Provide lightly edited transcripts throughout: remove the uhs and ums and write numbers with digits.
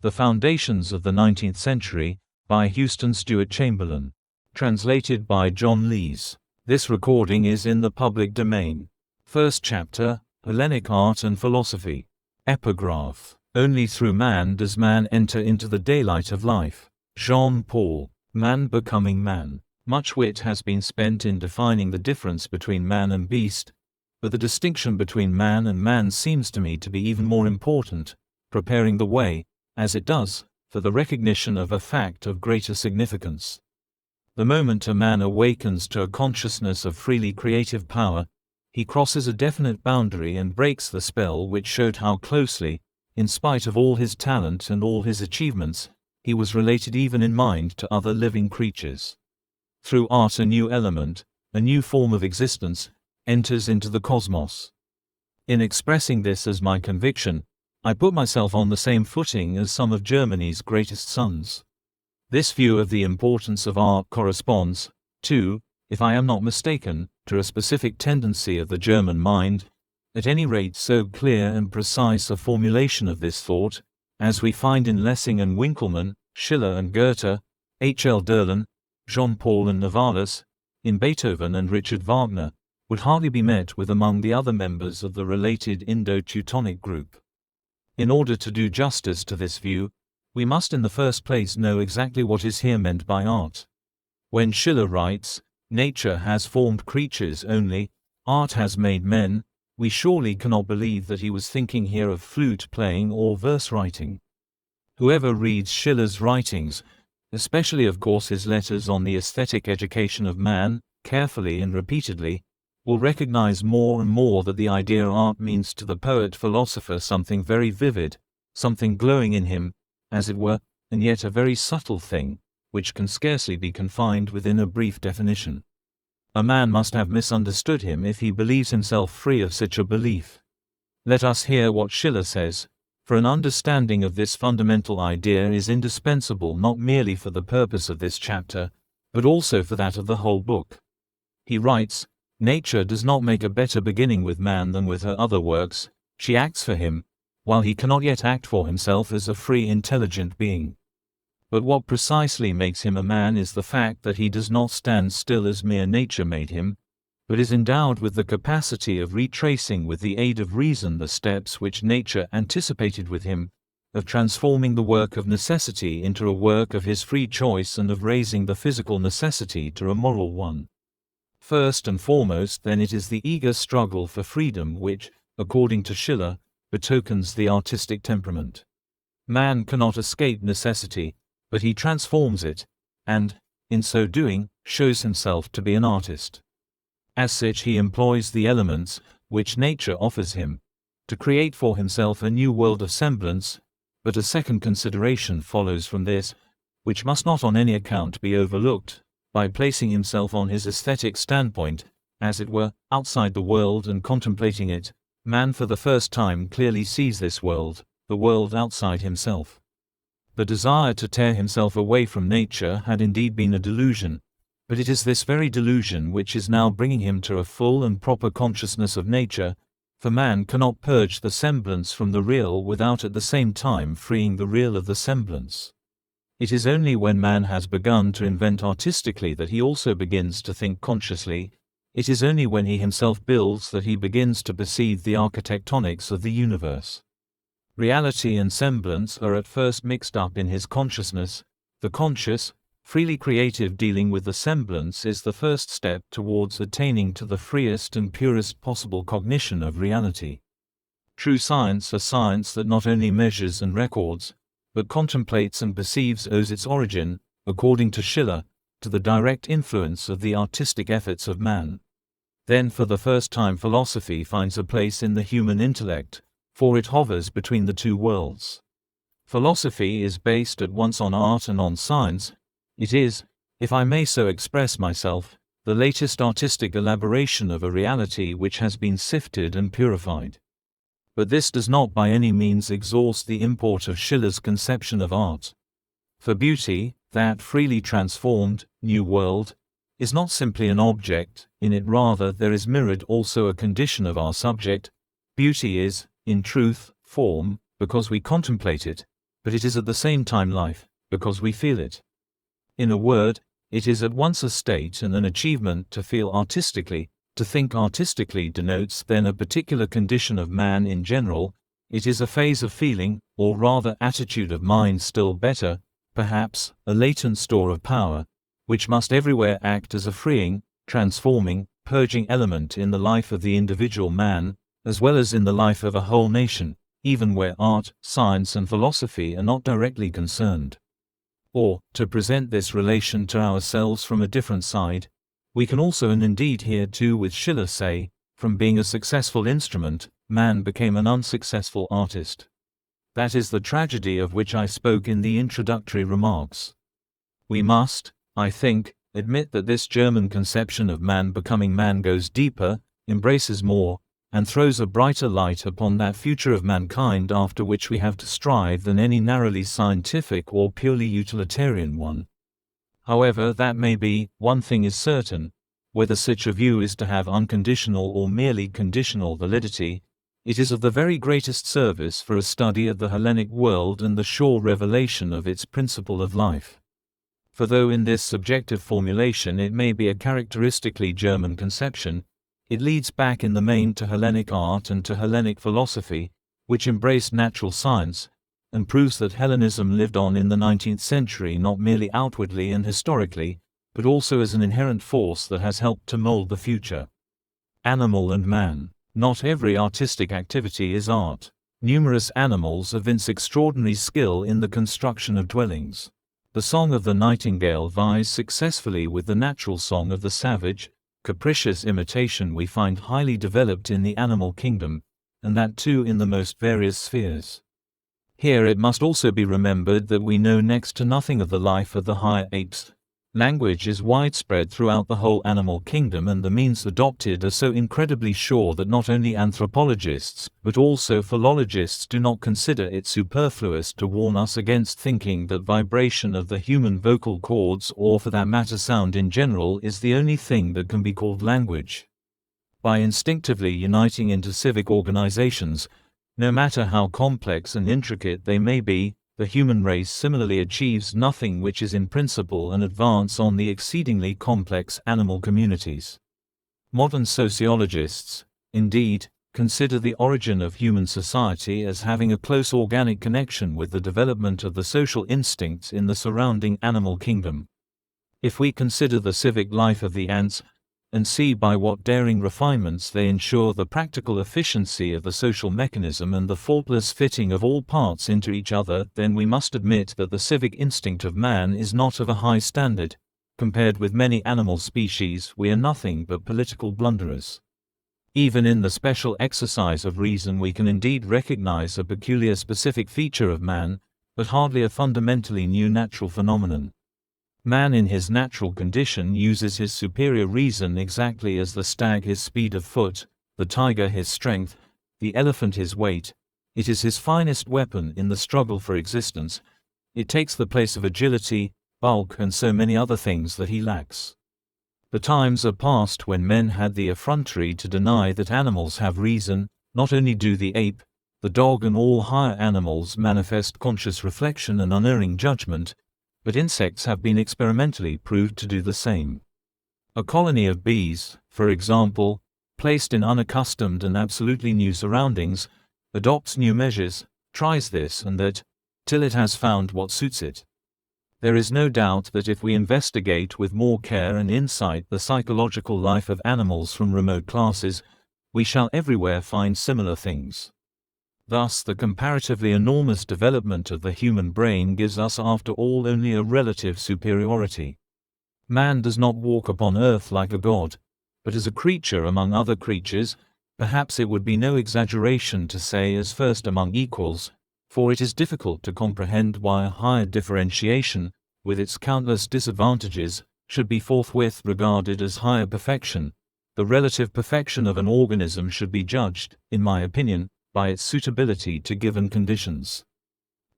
The Foundations of the 19th Century, by Stewart Chamberlain. Translated by John Lees. This recording is in the public domain. First chapter, Hellenic Art and Philosophy. Epigraph. Only through man does man enter into the daylight of life. Jean-Paul. Man becoming man. Much wit has been spent in defining the difference between man and beast, but the distinction between man and man seems to me to be even more important, preparing the way, as it does, for the recognition of a fact of greater significance. The moment a man awakens to a consciousness of freely creative power, he crosses a definite boundary and breaks the spell which showed how closely, in spite of all his talent and all his achievements, he was related even in mind to other living creatures. Through art a new element, a new form of existence, enters into the cosmos. In expressing this as my conviction, I put myself on the same footing as some of Germany's greatest sons. This view of the importance of art corresponds, too, if I am not mistaken, to a specific tendency of the German mind, at any rate so clear and precise a formulation of this thought, as we find in Lessing and Winckelmann, Schiller and Goethe, H. L. Derlin, Jean-Paul and Novalis, in Beethoven and Richard Wagner, would hardly be met with among the other members of the related Indo-Teutonic group. In order to do justice to this view, we must in the first place know exactly what is here meant by art. When Schiller writes, "Nature has formed creatures only, art has made men," we surely cannot believe that he was thinking here of flute playing or verse writing. Whoever reads Schiller's writings, especially of course his letters on the aesthetic education of man, carefully and repeatedly, will recognize more and more that the idea art means to the poet-philosopher something very vivid, something glowing in him, as it were, and yet a very subtle thing, which can scarcely be confined within a brief definition. A man must have misunderstood him if he believes himself free of such a belief. Let us hear what Schiller says, for an understanding of this fundamental idea is indispensable not merely for the purpose of this chapter, but also for that of the whole book. He writes, "Nature does not make a better beginning with man than with her other works, she acts for him, while he cannot yet act for himself as a free intelligent being. But what precisely makes him a man is the fact that he does not stand still as mere nature made him, but is endowed with the capacity of retracing with the aid of reason the steps which nature anticipated with him, of transforming the work of necessity into a work of his free choice and of raising the physical necessity to a moral one. First and foremost then it is the eager struggle for freedom which, according to Schiller, betokens the artistic temperament. Man cannot escape necessity, but he transforms it, and, in so doing, shows himself to be an artist. As such he employs the elements, which nature offers him, to create for himself a new world of semblance, but a second consideration follows from this, which must not on any account be overlooked. By placing himself on his aesthetic standpoint, as it were, outside the world and contemplating it, man for the first time clearly sees this world, the world outside himself. The desire to tear himself away from nature had indeed been a delusion, but it is this very delusion which is now bringing him to a full and proper consciousness of nature, for man cannot purge the semblance from the real without at the same time freeing the real of the semblance. It is only when man has begun to invent artistically that he also begins to think consciously. It is only when he himself builds that he begins to perceive the architectonics of the universe. Reality and semblance are at first mixed up in his consciousness. The conscious, freely creative dealing with the semblance is the first step towards attaining to the freest and purest possible cognition of reality. True science, a science that not only measures and records, but contemplates and perceives, owes its origin, according to Schiller, to the direct influence of the artistic efforts of man. Then for the first time philosophy finds a place in the human intellect, for it hovers between the two worlds. Philosophy is based at once on art and on science. It is, if I may so express myself, the latest artistic elaboration of a reality which has been sifted and purified. But this does not by any means exhaust the import of Schiller's conception of art. For beauty, that freely transformed, new world, is not simply an object, in it rather there is mirrored also a condition of our subject. Beauty is, in truth, form, because we contemplate it, but it is at the same time life, because we feel it. In a word, it is at once a state and an achievement to feel artistically. To think artistically denotes then a particular condition of man in general. It is a phase of feeling, or rather attitude of mind, still better, perhaps, a latent store of power, which must everywhere act as a freeing, transforming, purging element in the life of the individual man, as well as in the life of a whole nation, even where art, science and philosophy are not directly concerned. Or, to present this relation to ourselves from a different side, we can also, and indeed here too with Schiller, say, from being a successful instrument, man became an unsuccessful artist. That is the tragedy of which I spoke in the introductory remarks. We must, I think, admit that this German conception of man becoming man goes deeper, embraces more, and throws a brighter light upon that future of mankind after which we have to strive than any narrowly scientific or purely utilitarian one. However that may be, one thing is certain: whether such a view is to have unconditional or merely conditional validity, it is of the very greatest service for a study of the Hellenic world and the sure revelation of its principle of life. For though in this subjective formulation it may be a characteristically German conception, it leads back in the main to Hellenic art and to Hellenic philosophy, which embraced natural science, and proves that Hellenism lived on in the 19th century not merely outwardly and historically, but also as an inherent force that has helped to mold the future. Animal and man. Not every artistic activity is art. Numerous animals evince extraordinary skill in the construction of dwellings. The song of the nightingale vies successfully with the natural song of the savage. Capricious imitation we find highly developed in the animal kingdom, and that too in the most various spheres. Here it must also be remembered that we know next to nothing of the life of the higher apes. Language is widespread throughout the whole animal kingdom, and the means adopted are so incredibly sure that not only anthropologists but also philologists do not consider it superfluous to warn us against thinking that vibration of the human vocal cords, or for that matter sound in general, is the only thing that can be called language. By instinctively uniting into civic organizations, no matter how complex and intricate they may be, the human race similarly achieves nothing which is in principle an advance on the exceedingly complex animal communities. Modern sociologists, indeed, consider the origin of human society as having a close organic connection with the development of the social instincts in the surrounding animal kingdom. If we consider the civic life of the ants, and see by what daring refinements they ensure the practical efficiency of the social mechanism and the faultless fitting of all parts into each other, then we must admit that the civic instinct of man is not of a high standard. Compared with many animal species, we are nothing but political blunderers. Even in the special exercise of reason we can indeed recognize a peculiar specific feature of man, but hardly a fundamentally new natural phenomenon. Man in his natural condition uses his superior reason exactly as the stag his speed of foot, the tiger his strength, the elephant his weight. It is his finest weapon in the struggle for existence. It takes the place of agility, bulk and so many other things that he lacks. The times are past when men had the effrontery to deny that animals have reason. Not only do the ape, the dog and all higher animals manifest conscious reflection and unerring judgment, but insects have been experimentally proved to do the same. A colony of bees, for example, placed in unaccustomed and absolutely new surroundings, adopts new measures, tries this and that, till it has found what suits it. There is no doubt that if we investigate with more care and insight the psychological life of animals from remote classes, we shall everywhere find similar things. Thus the comparatively enormous development of the human brain gives us after all only a relative superiority. Man does not walk upon earth like a god, but as a creature among other creatures, perhaps it would be no exaggeration to say as first among equals, for it is difficult to comprehend why a higher differentiation, with its countless disadvantages, should be forthwith regarded as higher perfection. The relative perfection of an organism should be judged, in my opinion, by its suitability to given conditions.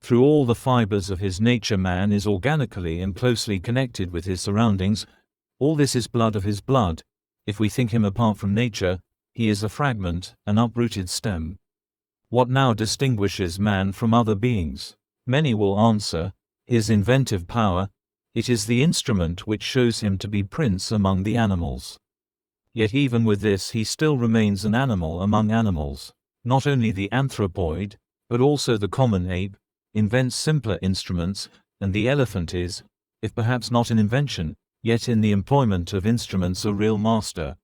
Through all the fibers of his nature man is organically and closely connected with his surroundings. All this is blood of his blood. If we think him apart from nature, he is a fragment, an uprooted stem. What now distinguishes man from other beings? Many will answer, his inventive power. It is the instrument which shows him to be prince among the animals. Yet even with this he still remains an animal among animals. Not only the anthropoid, but also the common ape, invents simpler instruments, and the elephant is, if perhaps not an invention, yet in the employment of instruments a real master.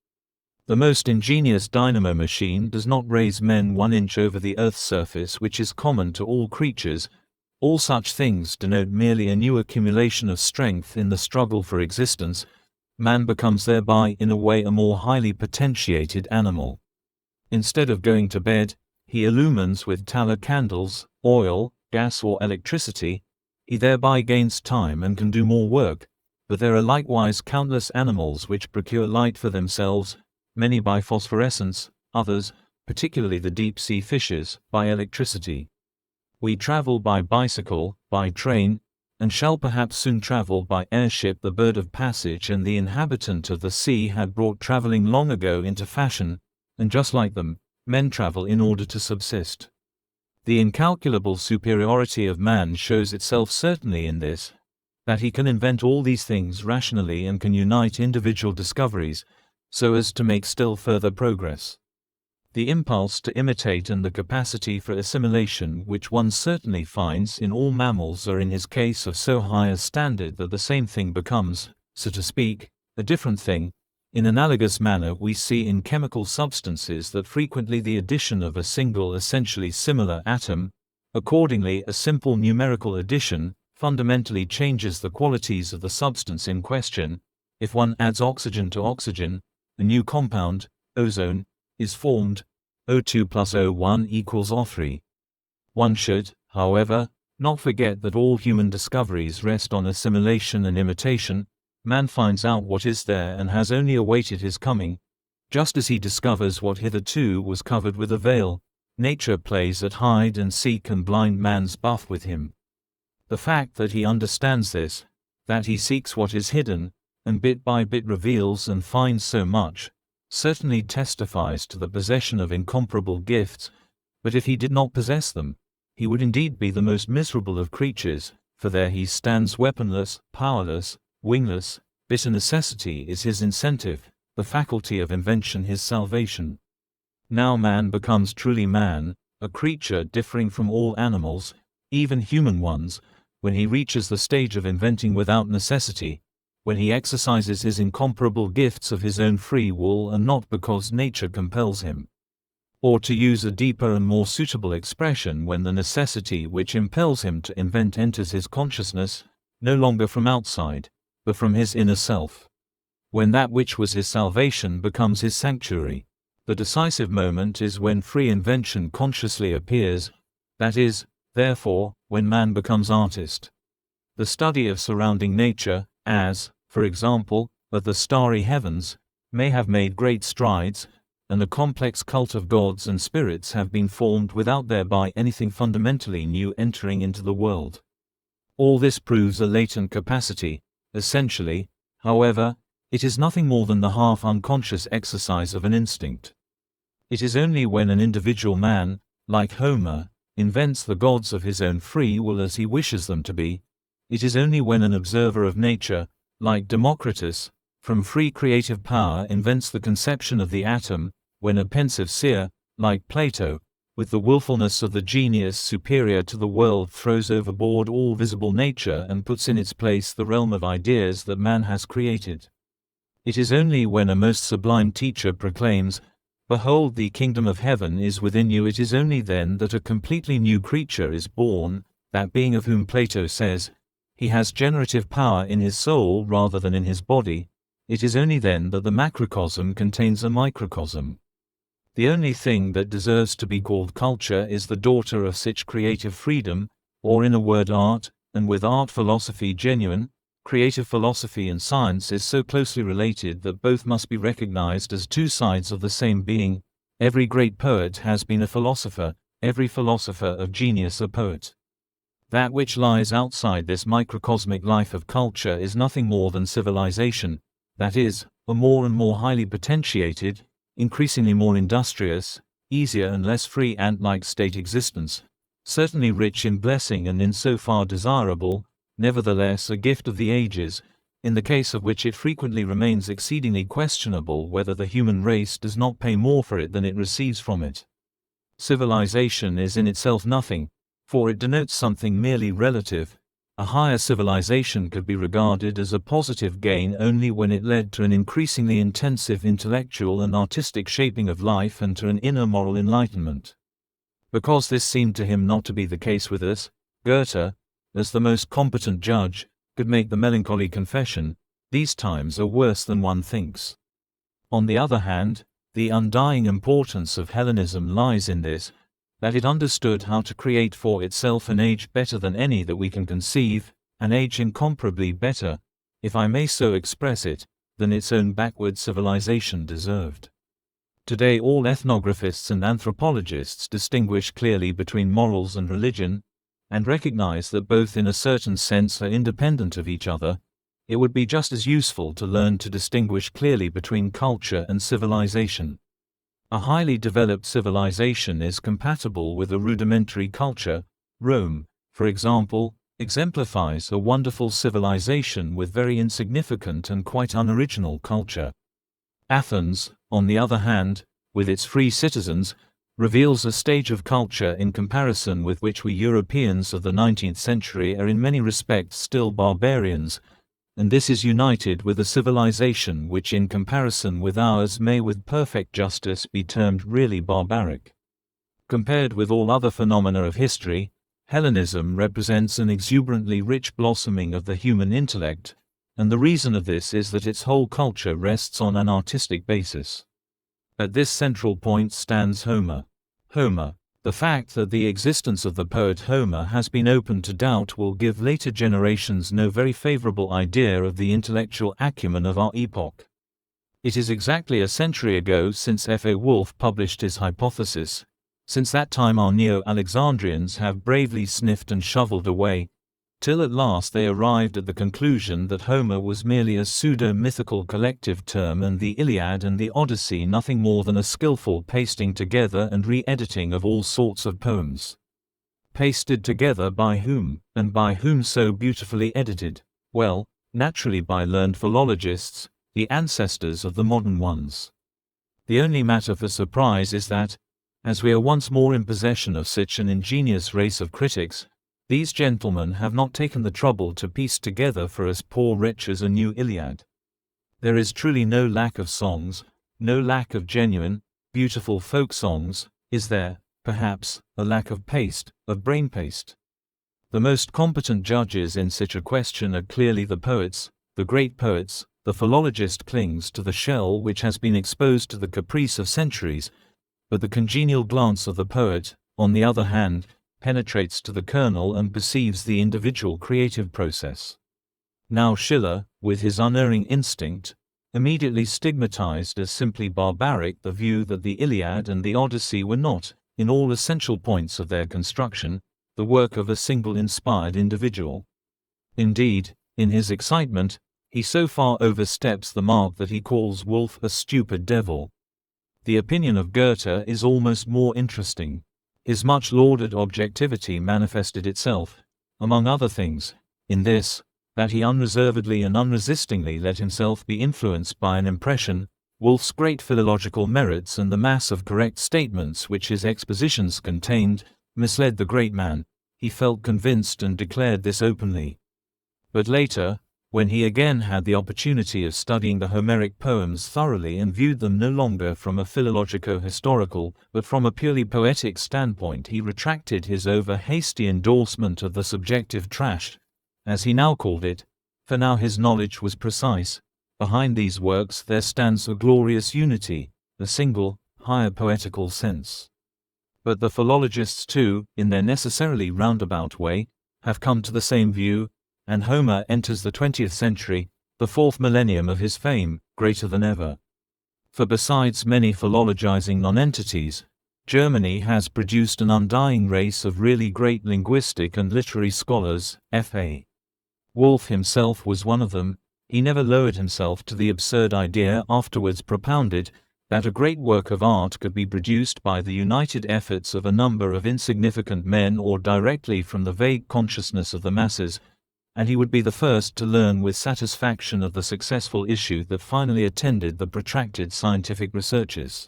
The most ingenious dynamo machine does not raise men 1 inch over the earth's surface, which is common to all creatures. All such things denote merely a new accumulation of strength in the struggle for existence. Man becomes thereby in a way a more highly potentiated animal. Instead of going to bed, he illumines with tallow candles, oil, gas or electricity. He thereby gains time and can do more work. But there are likewise countless animals which procure light for themselves, many by phosphorescence, others, particularly the deep-sea fishes, by electricity. We travel by bicycle, by train, and shall perhaps soon travel by airship. The bird of passage and the inhabitant of the sea had brought traveling long ago into fashion, and just like them, men travel in order to subsist. The incalculable superiority of man shows itself certainly in this, that he can invent all these things rationally and can unite individual discoveries, so as to make still further progress. The impulse to imitate and the capacity for assimilation which one certainly finds in all mammals are in his case of so high a standard that the same thing becomes, so to speak, a different thing. In analogous manner we see in chemical substances that frequently the addition of a single essentially similar atom, accordingly a simple numerical addition, fundamentally changes the qualities of the substance in question. If one adds oxygen to oxygen, a new compound, ozone, is formed. O2 plus O1 equals O3. One should, however, not forget that all human discoveries rest on assimilation and imitation. Man finds out what is there and has only awaited his coming. Just as he discovers what hitherto was covered with a veil, nature plays at hide and seek and blind man's buff with him. The fact that he understands this, that he seeks what is hidden, and bit by bit reveals and finds so much, certainly testifies to the possession of incomparable gifts. But if he did not possess them, he would indeed be the most miserable of creatures, for there he stands weaponless, powerless, wingless. Bitter necessity is his incentive, the faculty of invention his salvation. Now man becomes truly man, a creature differing from all animals, even human ones, when he reaches the stage of inventing without necessity, when he exercises his incomparable gifts of his own free will and not because nature compels him. Or to use a deeper and more suitable expression, when the necessity which impels him to invent enters his consciousness, no longer from outside, but from his inner self. When that which was his salvation becomes his sanctuary. The decisive moment is when free invention consciously appears, that is, therefore, when man becomes artist. The study of surrounding nature, as, for example, of the starry heavens, may have made great strides, and a complex cult of gods and spirits have been formed without thereby anything fundamentally new entering into the world. All this proves a latent capacity. Essentially, however, it is nothing more than the half-unconscious exercise of an instinct. It is only when an individual man, like Homer, invents the gods of his own free will as he wishes them to be, it is only when an observer of nature, like Democritus, from free creative power invents the conception of the atom, when a pensive seer, like Plato, with the willfulness of the genius superior to the world throws overboard all visible nature and puts in its place the realm of ideas that man has created. It is only when a most sublime teacher proclaims, "Behold, the kingdom of heaven is within you," it is only then that a completely new creature is born, that being of whom Plato says, he has generative power in his soul rather than in his body. It is only then that the macrocosm contains a microcosm. The only thing that deserves to be called culture is the daughter of such creative freedom, or in a word art, and with art philosophy genuine. Creative philosophy and science is so closely related that both must be recognized as two sides of the same being. Every great poet has been a philosopher, every philosopher of genius a poet. That which lies outside this microcosmic life of culture is nothing more than civilization, that is, a more and more highly potentiated, increasingly more industrious, easier and less free ant-like state existence. certainly rich in blessing and in so far desirable, nevertheless a gift of the ages, in the case of which it frequently remains exceedingly questionable whether the human race does not pay more for it than it receives from it. Civilization is in itself nothing, for it denotes something merely relative. A higher civilization could be regarded as a positive gain only when it led to an increasingly intensive intellectual and artistic shaping of life and to an inner moral enlightenment. Because this seemed to him not to be the case with us, Goethe, as the most competent judge, could make the melancholy confession, "These times are worse than one thinks." On the other hand, the undying importance of Hellenism lies in this, that it understood how to create for itself an age better than any that we can conceive, an age incomparably better, if I may so express it, than its own backward civilization deserved. Today all ethnographists and anthropologists distinguish clearly between morals and religion, and recognize that both in a certain sense are independent of each other. It would be just as useful to learn to distinguish clearly between culture and civilization. A highly developed civilization is compatible with a rudimentary culture. Rome, for example, exemplifies a wonderful civilization with very insignificant and quite unoriginal culture. Athens, on the other hand, with its free citizens, reveals a stage of culture in comparison with which we Europeans of the 19th century are in many respects still barbarians, and this is united with a civilization which in comparison with ours may with perfect justice be termed really barbaric. Compared with all other phenomena of history, Hellenism represents an exuberantly rich blossoming of the human intellect, and the reason of this is that its whole culture rests on an artistic basis. At this central point stands Homer. Homer. The fact that the existence of the poet Homer has been open to doubt will give later generations no very favorable idea of the intellectual acumen of our epoch. It is exactly a century ago since F.A. Wolf published his hypothesis. Since that time our Neo-Alexandrians have bravely sniffed and shoveled away, till at last they arrived at the conclusion that Homer was merely a pseudo-mythical collective term and the Iliad and the Odyssey nothing more than a skillful pasting together and re-editing of all sorts of poems. Pasted together by whom, and by whom so beautifully edited? Well, naturally by learned philologists, the ancestors of the modern ones. The only matter for surprise is that, as we are once more in possession of such an ingenious race of critics, these gentlemen have not taken the trouble to piece together for us poor wretches a new Iliad. There is truly no lack of songs, no lack of genuine, beautiful folk songs, is there, perhaps, a lack of paste, of brain paste? The most competent judges in such a question are clearly the poets, the great poets. The philologist clings to the shell which has been exposed to the caprice of centuries, but the congenial glance of the poet, on the other hand, penetrates to the kernel and perceives the individual creative process. Now Schiller, with his unerring instinct, immediately stigmatized as simply barbaric the view that the Iliad and the Odyssey were not, in all essential points of their construction, the work of a single inspired individual. Indeed, in his excitement, he so far oversteps the mark that he calls Wolf a stupid devil. The opinion of Goethe is almost more interesting. His much lauded objectivity manifested itself, among other things, in this, that he unreservedly and unresistingly let himself be influenced by an impression. Wolf's great philological merits and the mass of correct statements which his expositions contained, misled the great man. He felt convinced and declared this openly. But later, when he again had the opportunity of studying the Homeric poems thoroughly and viewed them no longer from a philologico-historical, but from a purely poetic standpoint, he retracted his over-hasty endorsement of the subjective trash, as he now called it, for now his knowledge was precise. Behind these works there stands a glorious unity, a single, higher poetical sense. But the philologists too, in their necessarily roundabout way, have come to the same view, and Homer enters the 20th century, the fourth millennium of his fame, greater than ever. For besides many philologizing nonentities, Germany has produced an undying race of really great linguistic and literary scholars. F.A. Wolf himself was one of them. He never lowered himself to the absurd idea afterwards propounded, that a great work of art could be produced by the united efforts of a number of insignificant men or directly from the vague consciousness of the masses, and he would be the first to learn with satisfaction of the successful issue that finally attended the protracted scientific researches.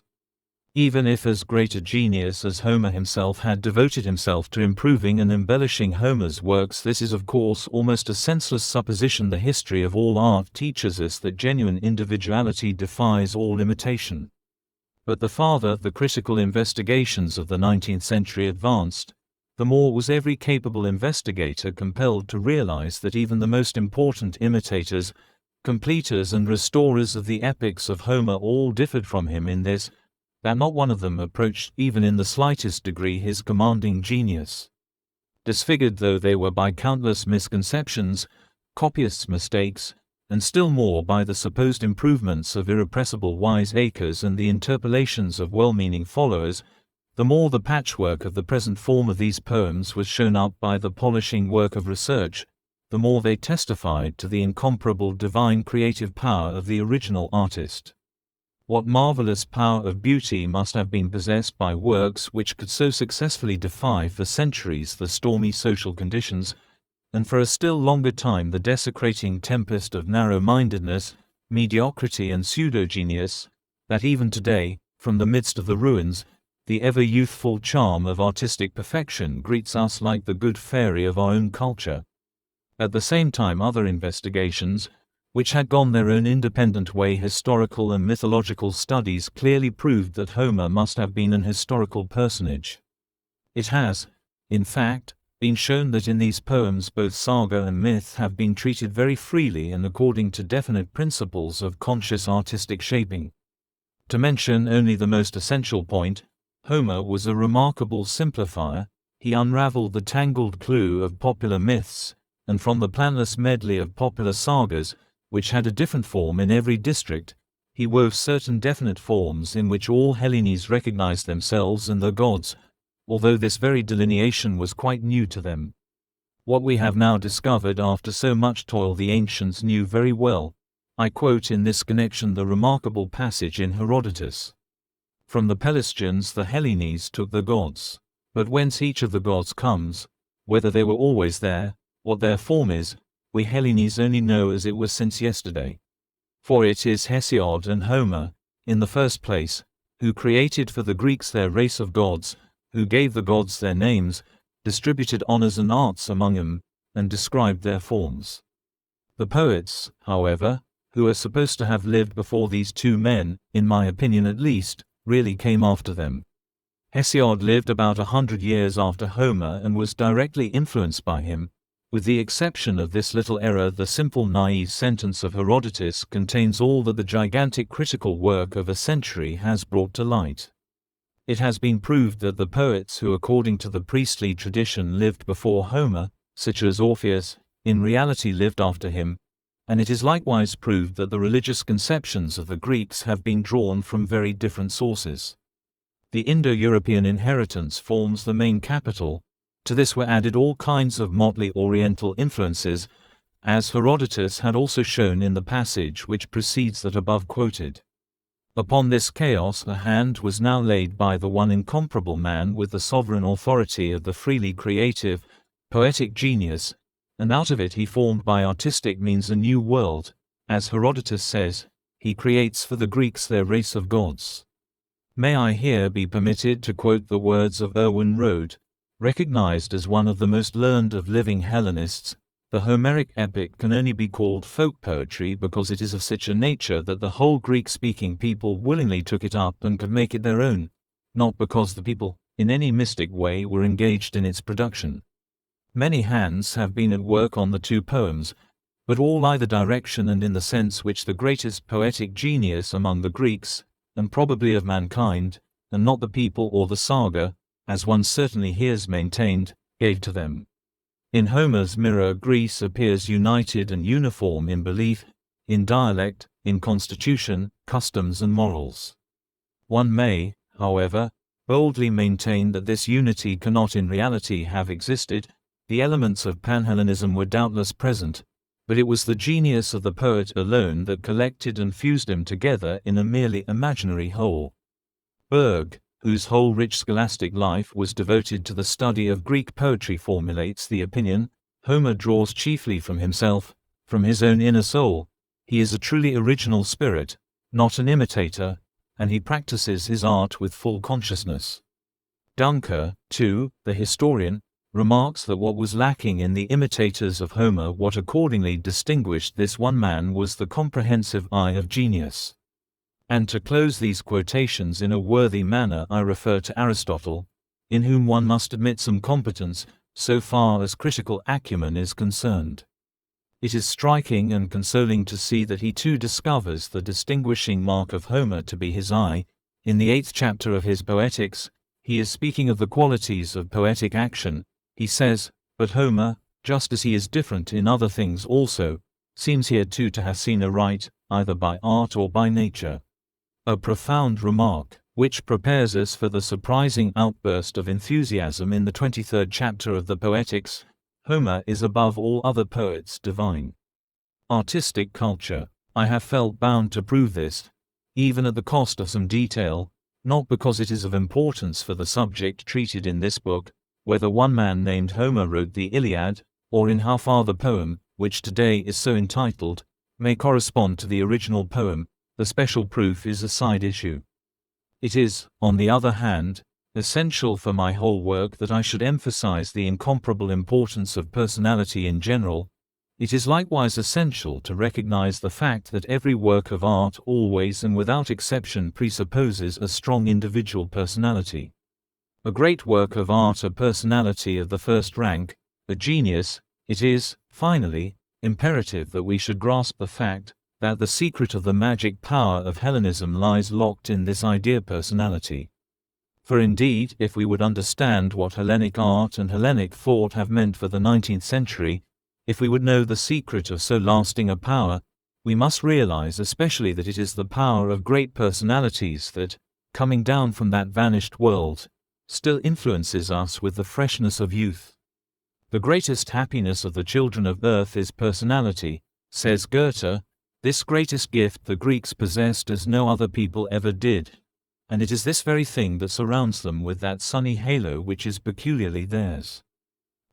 Even if as great a genius as Homer himself had devoted himself to improving and embellishing Homer's works, this is of course almost a senseless supposition. The history of all art teaches us that genuine individuality defies all imitation. But the farther the critical investigations of the 19th century advanced, the more was every capable investigator compelled to realize that even the most important imitators, completers and restorers of the epics of Homer all differed from him in this, that not one of them approached even in the slightest degree his commanding genius. Disfigured though they were by countless misconceptions, copyists' mistakes, and still more by the supposed improvements of irrepressible wiseacres and the interpolations of well-meaning followers, the more the patchwork of the present form of these poems was shown up by the polishing work of research, the more they testified to the incomparable divine creative power of the original artist. What marvelous power of beauty must have been possessed by works which could so successfully defy for centuries the stormy social conditions, and for a still longer time the desecrating tempest of narrow-mindedness, mediocrity and pseudogenius, that even today, from the midst of the ruins, the ever-youthful charm of artistic perfection greets us like the good fairy of our own culture. At the same time other investigations, which had gone their own independent way, historical and mythological studies clearly proved that Homer must have been an historical personage. It has, in fact, been shown that in these poems both saga and myth have been treated very freely and according to definite principles of conscious artistic shaping. To mention only the most essential point, Homer was a remarkable simplifier. He unraveled the tangled clue of popular myths, and from the planless medley of popular sagas, which had a different form in every district, he wove certain definite forms in which all Hellenes recognized themselves and their gods, although this very delineation was quite new to them. What we have now discovered after so much toil the ancients knew very well. I quote in this connection the remarkable passage in Herodotus. From the Pelasgians the Hellenes took the gods. But whence each of the gods comes, whether they were always there, what their form is, we Hellenes only know as it was since yesterday. For it is Hesiod and Homer, in the first place, who created for the Greeks their race of gods, who gave the gods their names, distributed honors and arts among them, and described their forms. The poets, however, who are supposed to have lived before these two men, in my opinion at least, really came after them. Hesiod lived about 100 years after Homer and was directly influenced by him. With the exception of this little error, the simple naive sentence of Herodotus contains all that the gigantic critical work of a century has brought to light. It has been proved that the poets who according to the priestly tradition lived before Homer, such as Orpheus, in reality lived after him, and it is likewise proved that the religious conceptions of the Greeks have been drawn from very different sources. The Indo-European inheritance forms the main capital. To this were added all kinds of motley Oriental influences, as Herodotus had also shown in the passage which precedes that above quoted. Upon this chaos a hand was now laid by the one incomparable man with the sovereign authority of the freely creative, poetic genius, and out of it he formed by artistic means a new world. As Herodotus says, he creates for the Greeks their race of gods. May I here be permitted to quote the words of Erwin Rohde, recognized as one of the most learned of living Hellenists. The Homeric epic can only be called folk poetry because it is of such a nature that the whole Greek-speaking people willingly took it up and could make it their own, not because the people, in any mystic way, were engaged in its production. Many hands have been at work on the two poems, but all either direction and in the sense which the greatest poetic genius among the Greeks, and probably of mankind, and not the people or the saga, as one certainly hears maintained, gave to them. In Homer's mirror Greece appears united and uniform in belief, in dialect, in constitution, customs and morals. One may, however, boldly maintain that this unity cannot in reality have existed. The elements of Panhellenism were doubtless present, But it was the genius of the poet alone that collected and fused them together in a merely imaginary whole. Berg, whose whole rich scholastic life was devoted to the study of Greek poetry, formulates the opinion, Homer draws chiefly from himself, from his own inner soul. He is a truly original spirit, not an imitator, and he practices his art with full consciousness. Dunker, too, the historian, remarks that what was lacking in the imitators of Homer, what accordingly distinguished this one man, was the comprehensive eye of genius. And to close these quotations in a worthy manner, I refer to Aristotle, in whom one must admit some competence, so far as critical acumen is concerned. It is striking and consoling to see that he too discovers the distinguishing mark of Homer to be his eye. In the 8th chapter of his Poetics, he is speaking of the qualities of poetic action. He says, "But Homer, just as he is different in other things also, seems here too to have seen aright, either by art or by nature." A profound remark, which prepares us for the surprising outburst of enthusiasm in the 23rd chapter of the Poetics. Homer is above all other poets divine. Artistic culture. I have felt bound to prove this, even at the cost of some detail, not because it is of importance for the subject treated in this book, whether one man named Homer wrote the Iliad, or in how far the poem, which today is so entitled, may correspond to the original poem. The special proof is a side issue. It is, on the other hand, essential for my whole work that I should emphasize the incomparable importance of personality in general. It is likewise essential to recognize the fact that every work of art always and without exception presupposes a strong individual personality. A great work of art, a personality of the first rank, a genius. It is, finally, imperative that we should grasp the fact that the secret of the magic power of Hellenism lies locked in this idea personality. For indeed, if we would understand what Hellenic art and Hellenic thought have meant for the 19th century, if we would know the secret of so lasting a power, we must realize especially that it is the power of great personalities that, coming down from that vanished world, still influences us with the freshness of youth. The greatest happiness of the children of earth is personality, says Goethe. This greatest gift the Greeks possessed as no other people ever did, and it is this very thing that surrounds them with that sunny halo which is peculiarly theirs.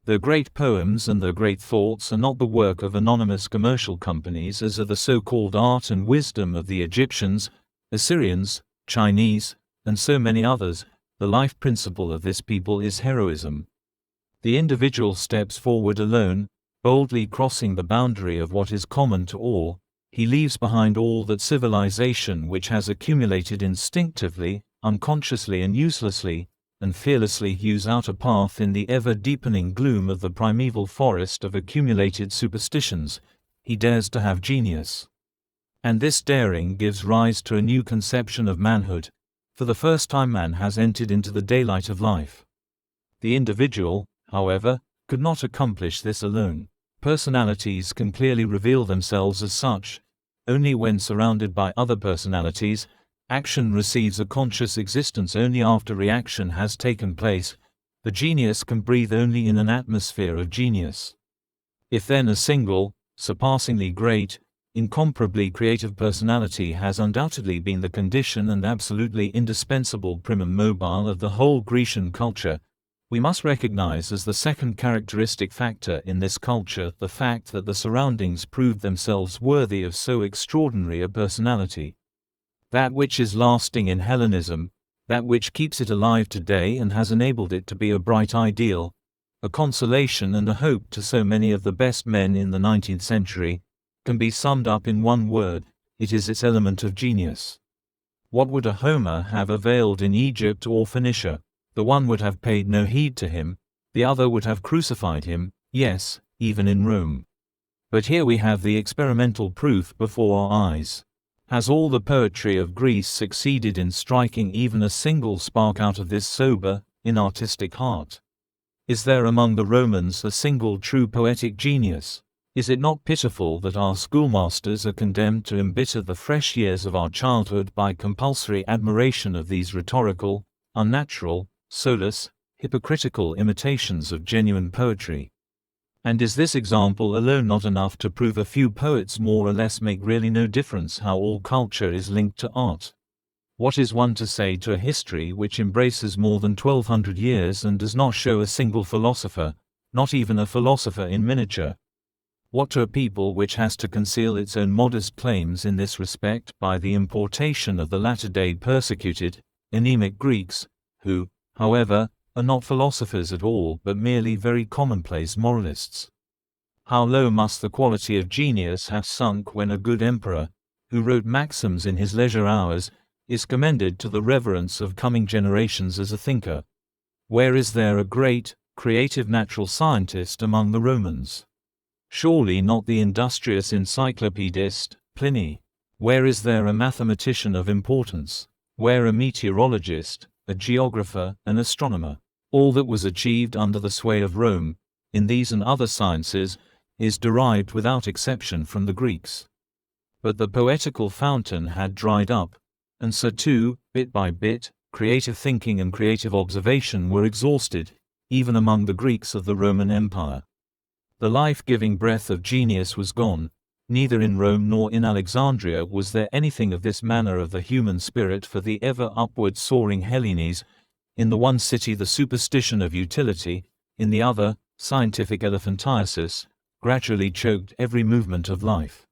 Their great poems and their great thoughts are not the work of anonymous commercial companies, as are the so-called art and wisdom of the Egyptians, Assyrians, Chinese, and so many others. The life principle of this people is heroism. The individual steps forward alone, boldly crossing the boundary of what is common to all. He leaves behind all that civilization which has accumulated instinctively, unconsciously and uselessly, and fearlessly hews out a path in the ever-deepening gloom of the primeval forest of accumulated superstitions. He dares to have genius. And this daring gives rise to a new conception of manhood. For the first time man has entered into the daylight of life. The individual, however, could not accomplish this alone. Personalities can clearly reveal themselves as such. Only when surrounded by other personalities, action receives a conscious existence only after reaction has taken place. The genius can breathe only in an atmosphere of genius. If then a single, surpassingly great, incomparably creative personality has undoubtedly been the condition and absolutely indispensable primum mobile of the whole Grecian culture, we must recognize as the second characteristic factor in this culture the fact that the surroundings proved themselves worthy of so extraordinary a personality. That which is lasting in Hellenism, that which keeps it alive today and has enabled it to be a bright ideal, a consolation and a hope to so many of the best men in the 19th century, can be summed up in one word: it is its element of genius. What would a Homer have availed in Egypt or Phoenicia? The one would have paid no heed to him, the other would have crucified him, yes, even in Rome. But here we have the experimental proof before our eyes. Has all the poetry of Greece succeeded in striking even a single spark out of this sober, inartistic heart? Is there among the Romans a single true poetic genius? Is it not pitiful that our schoolmasters are condemned to embitter the fresh years of our childhood by compulsory admiration of these rhetorical, unnatural, soulless, hypocritical imitations of genuine poetry? And is this example alone not enough to prove a few poets more or less make really no difference how all culture is linked to art? What is one to say to a history which embraces more than 1200 years and does not show a single philosopher, not even a philosopher in miniature? What to a people which has to conceal its own modest claims in this respect by the importation of the latter-day persecuted, anemic Greeks, who, however, are not philosophers at all but merely very commonplace moralists? How low must the quality of genius have sunk when a good emperor, who wrote maxims in his leisure hours, is commended to the reverence of coming generations as a thinker? Where is there a great, creative natural scientist among the Romans? Surely not the industrious encyclopedist, Pliny. Where is there a mathematician of importance? Where a meteorologist, a geographer, an astronomer? All that was achieved under the sway of Rome, in these and other sciences, is derived without exception from the Greeks. But the poetical fountain had dried up, and so too, bit by bit, creative thinking and creative observation were exhausted, even among the Greeks of the Roman Empire. The life-giving breath of genius was gone. Neither in Rome nor in Alexandria was there anything of this manner of the human spirit for the ever upward soaring Hellenes. In the one city the superstition of utility, in the other, scientific elephantiasis, gradually choked every movement of life.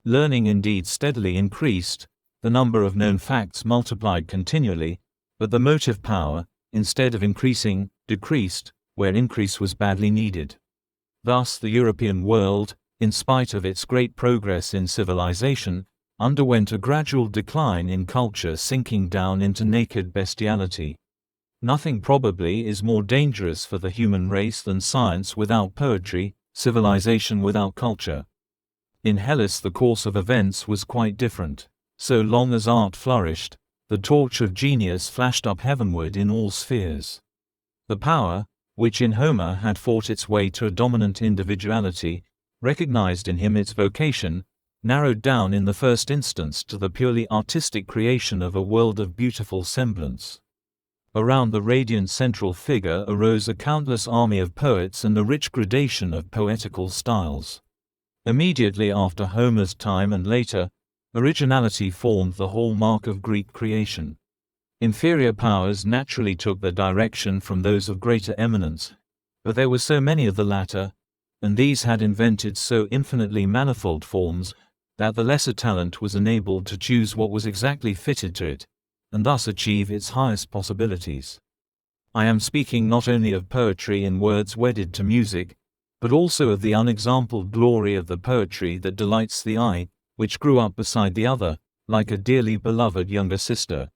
Learning indeed steadily increased, the number of known facts multiplied continually, but the motive power, instead of increasing, decreased, where increase was badly needed. Thus the European world, in spite of its great progress in civilization, underwent a gradual decline in culture, sinking down into naked bestiality. Nothing probably is more dangerous for the human race than science without poetry, civilization without culture. In Hellas the course of events was quite different. So long as art flourished, the torch of genius flashed up heavenward in all spheres. The power, which in Homer had fought its way to a dominant individuality, recognized in him its vocation, narrowed down in the first instance to the purely artistic creation of a world of beautiful semblance. Around the radiant central figure arose a countless army of poets and a rich gradation of poetical styles. Immediately after Homer's time and later, originality formed the hallmark of Greek creation. Inferior powers naturally took their direction from those of greater eminence, but there were so many of the latter, and these had invented so infinitely manifold forms, that the lesser talent was enabled to choose what was exactly fitted to it, and thus achieve its highest possibilities. I am speaking not only of poetry in words wedded to music, but also of the unexampled glory of the poetry that delights the eye, which grew up beside the other, like a dearly beloved younger sister.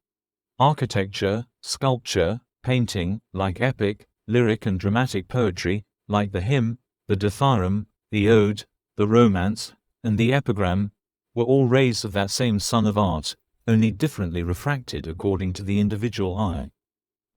Architecture, sculpture, painting, like epic, lyric and dramatic poetry, like the hymn, the dithyramb, the ode, the romance, and the epigram, were all rays of that same sun of art, only differently refracted according to the individual eye.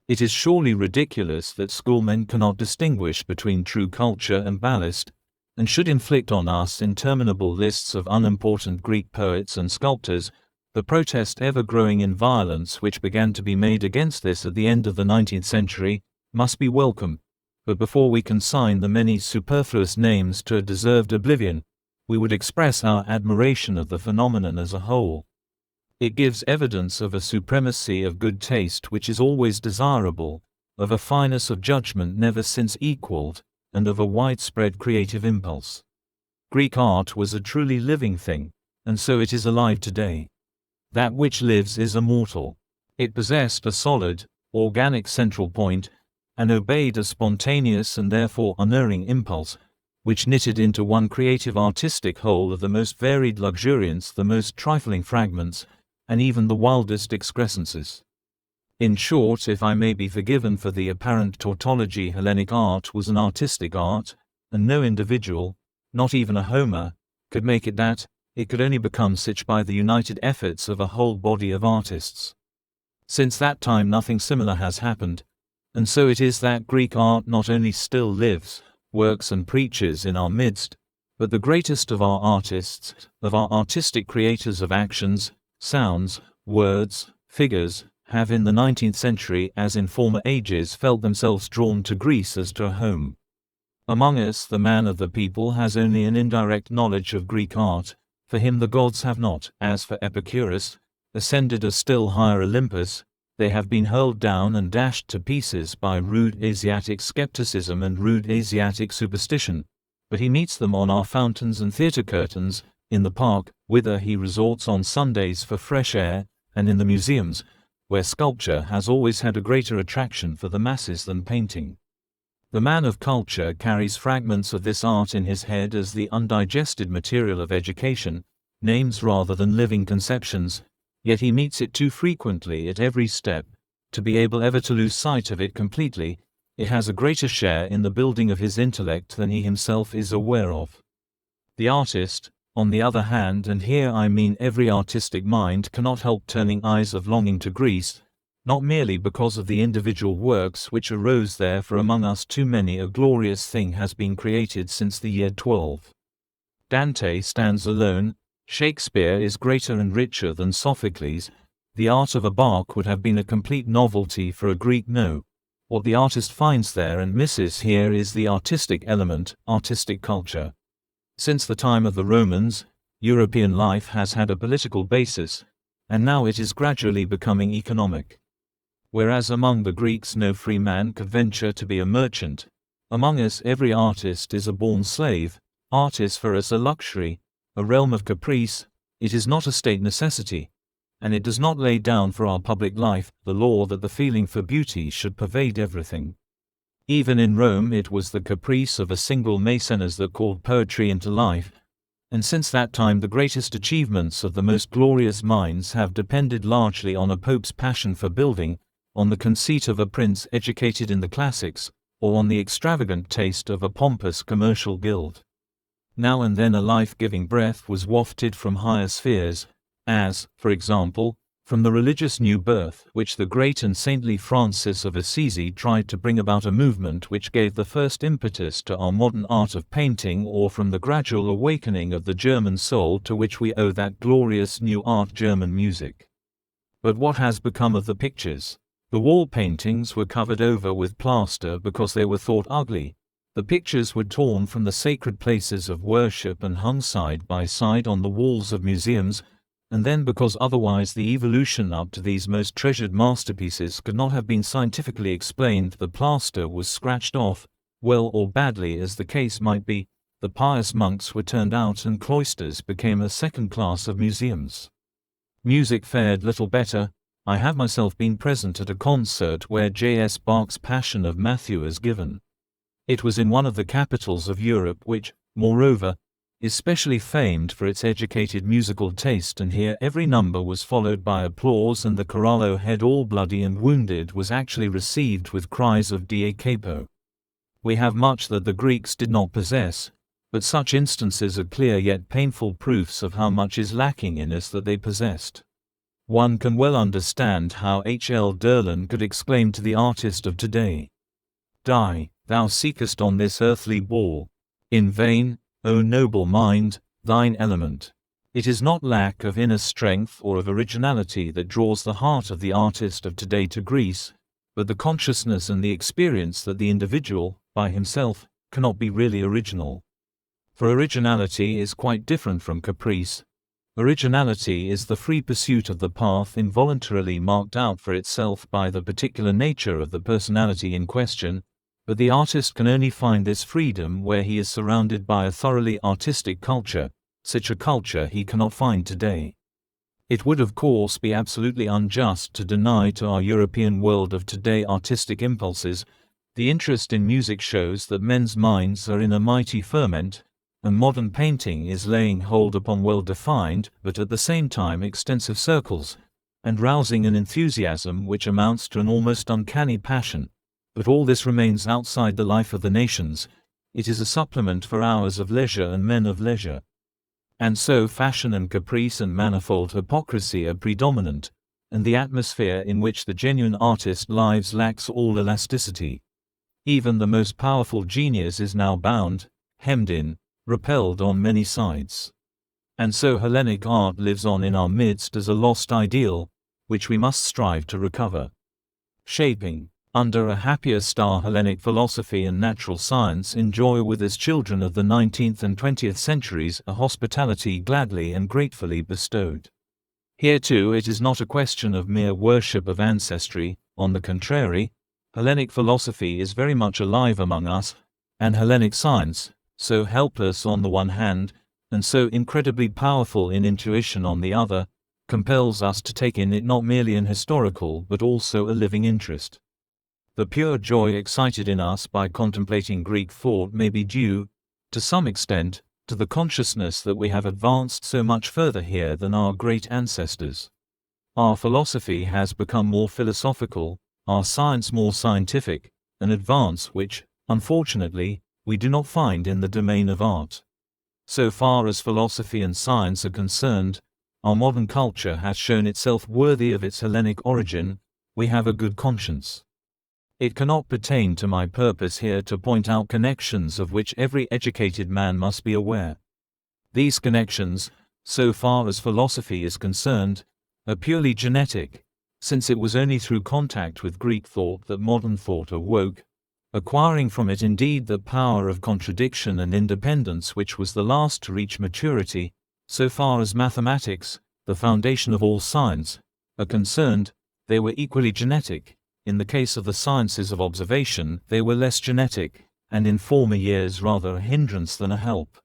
It is surely ridiculous that schoolmen cannot distinguish between true culture and ballast, and should inflict on us interminable lists of unimportant Greek poets and sculptors. The protest ever growing in violence which began to be made against this at the end of the 19th century must be welcome, but before we consign the many superfluous names to a deserved oblivion, we would express our admiration of the phenomenon as a whole. It gives evidence of a supremacy of good taste which is always desirable, of a fineness of judgment never since equaled, and of a widespread creative impulse. Greek art was a truly living thing, and so it is alive today. That which lives is immortal. It possessed a solid, organic central point, and obeyed a spontaneous and therefore unerring impulse, which knitted into one creative artistic whole of the most varied luxuriance the most trifling fragments, and even the wildest excrescences. In short, if I may be forgiven for the apparent tautology, Hellenic art was an artistic art, and no individual, not even a Homer, could make it that. It could only become such by the united efforts of a whole body of artists. Since that time nothing similar has happened, and so it is that Greek art not only still lives, works and preaches in our midst, but the greatest of our artists, of our artistic creators of actions, sounds, words, figures, have in the 19th century as in former ages felt themselves drawn to Greece as to a home. Among us the man of the people has only an indirect knowledge of Greek art. For him the gods have not, as for Epicurus, ascended a still higher Olympus. They have been hurled down and dashed to pieces by rude Asiatic skepticism and rude Asiatic superstition. But he meets them on our fountains and theatre curtains, in the park, whither he resorts on Sundays for fresh air, and in the museums, where sculpture has always had a greater attraction for the masses than painting. The man of culture carries fragments of this art in his head as the undigested material of education, names rather than living conceptions, yet he meets it too frequently at every step, to be able ever to lose sight of it completely. It has a greater share in the building of his intellect than he himself is aware of. The artist, on the other hand, and here I mean every artistic mind, cannot help turning eyes of longing to Greece, not merely because of the individual works which arose there, for among us too many a glorious thing has been created since the year 12. Dante stands alone, Shakespeare is greater and richer than Sophocles, the art of a bark would have been a complete novelty for a Greek. No. What the artist finds there and misses here is the artistic element, artistic culture. Since the time of the Romans, European life has had a political basis, and now it is gradually becoming economic. Whereas among the Greeks no free man could venture to be a merchant, among us every artist is a born slave. Art is for us a luxury, a realm of caprice. It is not a state necessity, and it does not lay down for our public life the law that the feeling for beauty should pervade everything. Even in Rome it was the caprice of a single Maecenas that called poetry into life, and since that time the greatest achievements of the most glorious minds have depended largely on a pope's passion for building, on the conceit of a prince educated in the classics, or on the extravagant taste of a pompous commercial guild. Now and then a life-giving breath was wafted from higher spheres, as, for example, from the religious new birth which the great and saintly Francis of Assisi tried to bring about, a movement which gave the first impetus to our modern art of painting, or from the gradual awakening of the German soul to which we owe that glorious new art, German music. But what has become of the pictures? The wall paintings were covered over with plaster because they were thought ugly. The pictures were torn from the sacred places of worship and hung side by side on the walls of museums, and then because otherwise the evolution up to these most treasured masterpieces could not have been scientifically explained, the plaster was scratched off. Well or badly as the case might be, the pious monks were turned out and cloisters became a second class of museums. Music fared little better. I have myself been present at a concert where J.S. Bach's Passion of Matthew is given. It was in one of the capitals of Europe, which, moreover, is specially famed for its educated musical taste, and here every number was followed by applause, and the Corallo, head all bloody and wounded, was actually received with cries of Die capo. We have much that the Greeks did not possess, but such instances are clear yet painful proofs of how much is lacking in us that they possessed. One can well understand how H. L. Derlin could exclaim to the artist of today, "Die, thou seekest on this earthly ball. In vain, O noble mind, thine element." It is not lack of inner strength or of originality that draws the heart of the artist of today to Greece, but the consciousness and the experience that the individual, by himself, cannot be really original. For originality is quite different from caprice. Originality is the free pursuit of the path involuntarily marked out for itself by the particular nature of the personality in question, but the artist can only find this freedom where he is surrounded by a thoroughly artistic culture. Such a culture he cannot find today. It would of course be absolutely unjust to deny to our European world of today artistic impulses. The interest in music shows that men's minds are in a mighty ferment, and modern painting is laying hold upon well-defined, but at the same time extensive circles, and rousing an enthusiasm which amounts to an almost uncanny passion. But all this remains outside the life of the nations. It is a supplement for hours of leisure and men of leisure. And so fashion and caprice and manifold hypocrisy are predominant, and the atmosphere in which the genuine artist lives lacks all elasticity. Even the most powerful genius is now bound, hemmed in, repelled on many sides. And so Hellenic art lives on in our midst as a lost ideal, which we must strive to recover. Shaping. Under a happier star, Hellenic philosophy and natural science enjoy with us children of the 19th and 20th centuries a hospitality gladly and gratefully bestowed. Here too it is not a question of mere worship of ancestry. On the contrary, Hellenic philosophy is very much alive among us, and Hellenic science, so helpless on the one hand, and so incredibly powerful in intuition on the other, compels us to take in it not merely an historical but also a living interest. The pure joy excited in us by contemplating Greek thought may be due, to some extent, to the consciousness that we have advanced so much further here than our great ancestors. Our philosophy has become more philosophical, our science more scientific, an advance which, unfortunately, we do not find in the domain of art. So far as philosophy and science are concerned, our modern culture has shown itself worthy of its Hellenic origin. We have a good conscience. It cannot pertain to my purpose here to point out connections of which every educated man must be aware. These connections, so far as philosophy is concerned, are purely genetic, since it was only through contact with Greek thought that modern thought awoke, acquiring from it indeed the power of contradiction and independence which was the last to reach maturity. So far as mathematics, the foundation of all science, are concerned, they were equally genetic. In the case of the sciences of observation, they were less genetic, and in former years rather a hindrance than a help.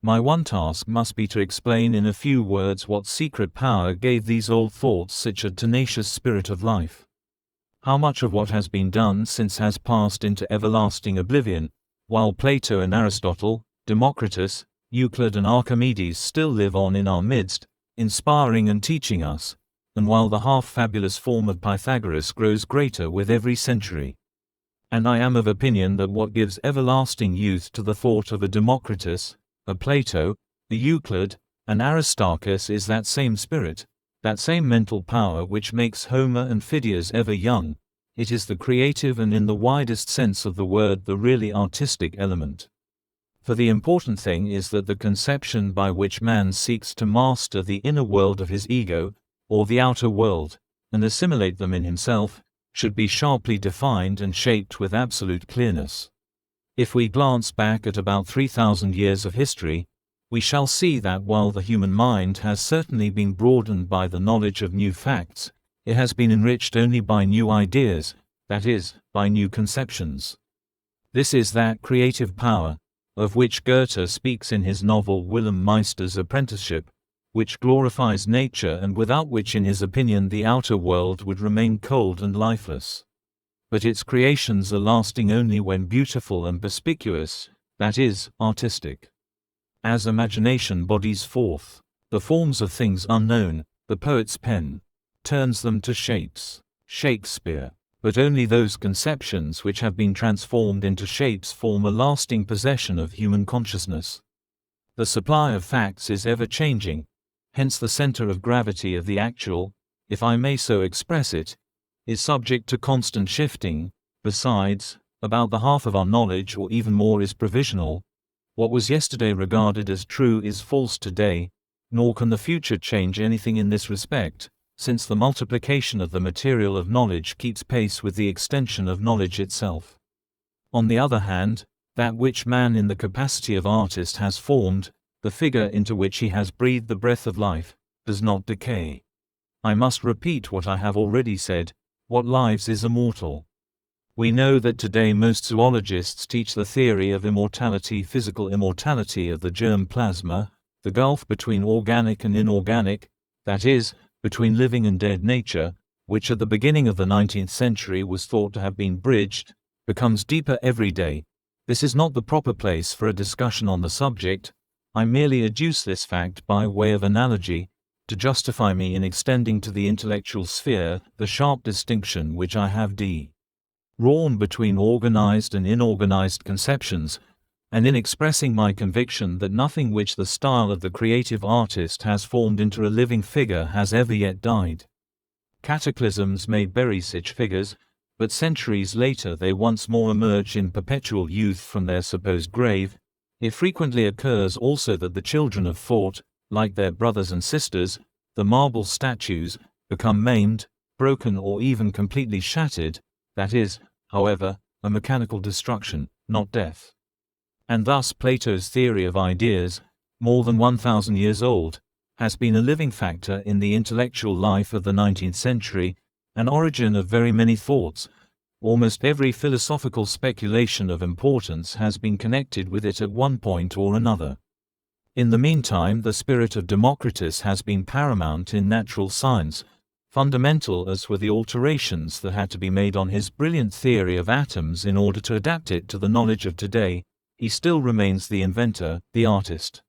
My one task must be to explain in a few words what secret power gave these old thoughts such a tenacious spirit of life. How much of what has been done since has passed into everlasting oblivion, while Plato and Aristotle, Democritus, Euclid and Archimedes still live on in our midst, inspiring and teaching us, and while the half-fabulous form of Pythagoras grows greater with every century. And I am of opinion that what gives everlasting youth to the thought of a Democritus, a Plato, a Euclid, and Aristarchus is that same spirit, that same mental power which makes Homer and Phidias ever young. It is the creative and in the widest sense of the word the really artistic element. For the important thing is that the conception by which man seeks to master the inner world of his ego, or the outer world, and assimilate them in himself, should be sharply defined and shaped with absolute clearness. If we glance back at about 3,000 years of history, we shall see that while the human mind has certainly been broadened by the knowledge of new facts, it has been enriched only by new ideas, that is, by new conceptions. This is that creative power, of which Goethe speaks in his novel Wilhelm Meister's Apprenticeship, which glorifies nature and without which in his opinion the outer world would remain cold and lifeless. But its creations are lasting only when beautiful and perspicuous, that is, artistic. As imagination bodies forth the forms of things unknown, the poet's pen turns them to shapes. Shakespeare. But only those conceptions which have been transformed into shapes form a lasting possession of human consciousness. The supply of facts is ever changing. Hence the center of gravity of the actual, if I may so express it, is subject to constant shifting. Besides, about the half of our knowledge or even more is provisional. What was yesterday regarded as true is false today, nor can the future change anything in this respect, since the multiplication of the material of knowledge keeps pace with the extension of knowledge itself. On the other hand, that which man in the capacity of artist has formed, the figure into which he has breathed the breath of life, does not decay. I must repeat what I have already said, what lives is immortal. We know that today most zoologists teach the theory of immortality, physical immortality of the germ plasma, the gulf between organic and inorganic, that is, between living and dead nature, which at the beginning of the 19th century was thought to have been bridged, becomes deeper every day. This is not the proper place for a discussion on the subject. I merely adduce this fact by way of analogy, to justify me in extending to the intellectual sphere the sharp distinction which I have drawn between organized and inorganized conceptions, and in expressing my conviction that nothing which the style of the creative artist has formed into a living figure has ever yet died. Cataclysms may bury such figures, but centuries later they once more emerge in perpetual youth from their supposed grave. It frequently occurs also that the children of thought, like their brothers and sisters, the marble statues, become maimed, broken or even completely shattered, that is, however, a mechanical destruction, not death. And thus Plato's theory of ideas, more than 1,000 years old, has been a living factor in the intellectual life of the 19th century, an origin of very many thoughts. Almost every philosophical speculation of importance has been connected with it at one point or another. In the meantime, the spirit of Democritus has been paramount in natural science. Fundamental as were the alterations that had to be made on his brilliant theory of atoms in order to adapt it to the knowledge of today, he still remains the inventor, the artist.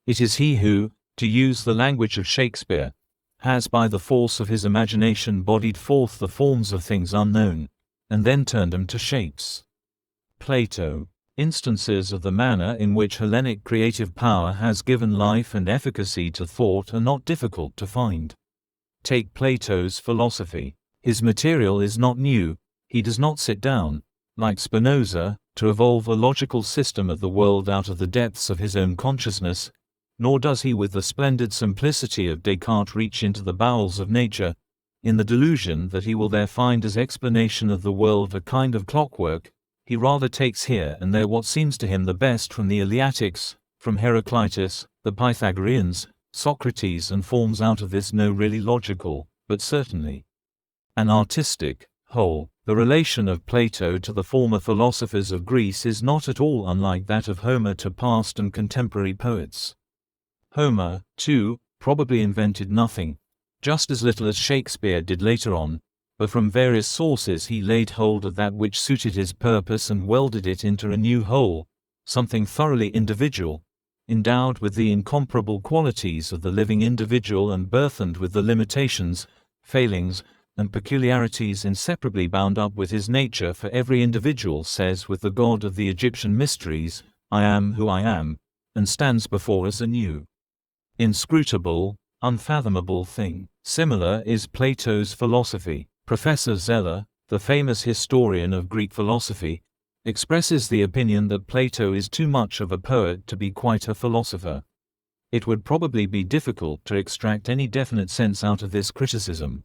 It is he who, to use the language of Shakespeare, has by the force of his imagination bodied forth the forms of things unknown, and then turned them to shapes. Plato. Instances of the manner in which Hellenic creative power has given life and efficacy to thought are not difficult to find. Take Plato's philosophy. His material is not new. He does not sit down, like Spinoza, to evolve a logical system of the world out of the depths of his own consciousness, nor does he with the splendid simplicity of Descartes reach into the bowels of nature, in the delusion that he will there find as explanation of the world a kind of clockwork. He rather takes here and there what seems to him the best from the Eleatics, from Heraclitus, the Pythagoreans, Socrates, and forms out of this no really logical, but certainly an artistic, whole. The relation of Plato to the former philosophers of Greece is not at all unlike that of Homer to past and contemporary poets. Homer, too, probably invented nothing, just as little as Shakespeare did later on, but from various sources he laid hold of that which suited his purpose and welded it into a new whole, something thoroughly individual, endowed with the incomparable qualities of the living individual and burthened with the limitations, failings, and peculiarities inseparably bound up with his nature. For every individual says with the god of the Egyptian mysteries, "I am who I am," and stands before us a new, inscrutable, unfathomable thing. Similar is Plato's philosophy. Professor Zeller, the famous historian of Greek philosophy, expresses the opinion that Plato is too much of a poet to be quite a philosopher. It would probably be difficult to extract any definite sense out of this criticism.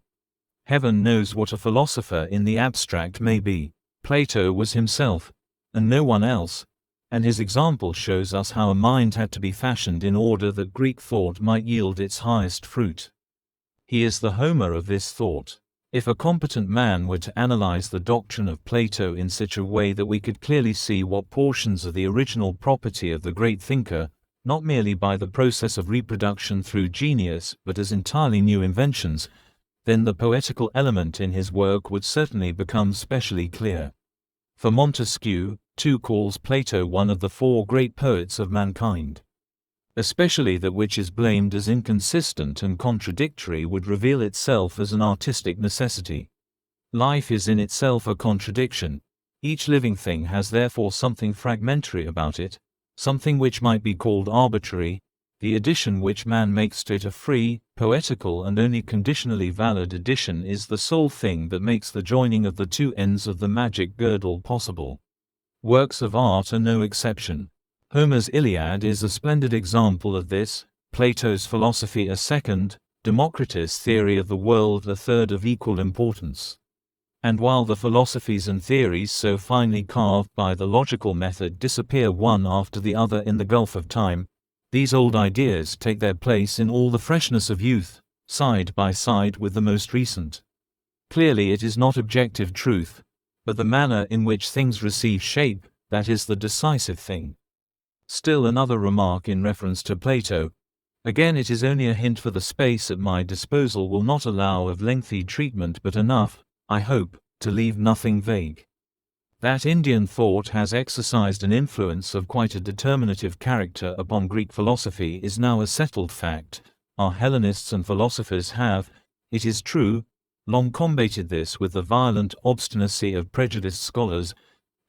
Heaven knows what a philosopher in the abstract may be. Plato was himself, and no one else, and his example shows us how a mind had to be fashioned in order that Greek thought might yield its highest fruit. He is the Homer of this thought. If a competent man were to analyze the doctrine of Plato in such a way that we could clearly see what portions of the original property of the great thinker, not merely by the process of reproduction through genius but as entirely new inventions, then the poetical element in his work would certainly become specially clear. For Montesquieu, too, calls Plato one of the four great poets of mankind. Especially that which is blamed as inconsistent and contradictory would reveal itself as an artistic necessity. Life is in itself a contradiction. Each living thing has therefore something fragmentary about it, something which might be called arbitrary. The addition which man makes to it a free, poetical and only conditionally valid addition is the sole thing that makes the joining of the two ends of the magic girdle possible. Works of art are no exception. Homer's Iliad is a splendid example of this, Plato's philosophy a second, Democritus' theory of the world a third of equal importance. And while the philosophies and theories so finely carved by the logical method disappear one after the other in the gulf of time, these old ideas take their place in all the freshness of youth, side by side with the most recent. Clearly it is not objective truth, but the manner in which things receive shape, that is the decisive thing. Still another remark in reference to Plato. Again, it is only a hint, for the space at my disposal will not allow of lengthy treatment, but enough, I hope, to leave nothing vague. That Indian thought has exercised an influence of quite a determinative character upon Greek philosophy is now a settled fact. Our Hellenists and philosophers have, it is true, long combated this with the violent obstinacy of prejudiced scholars.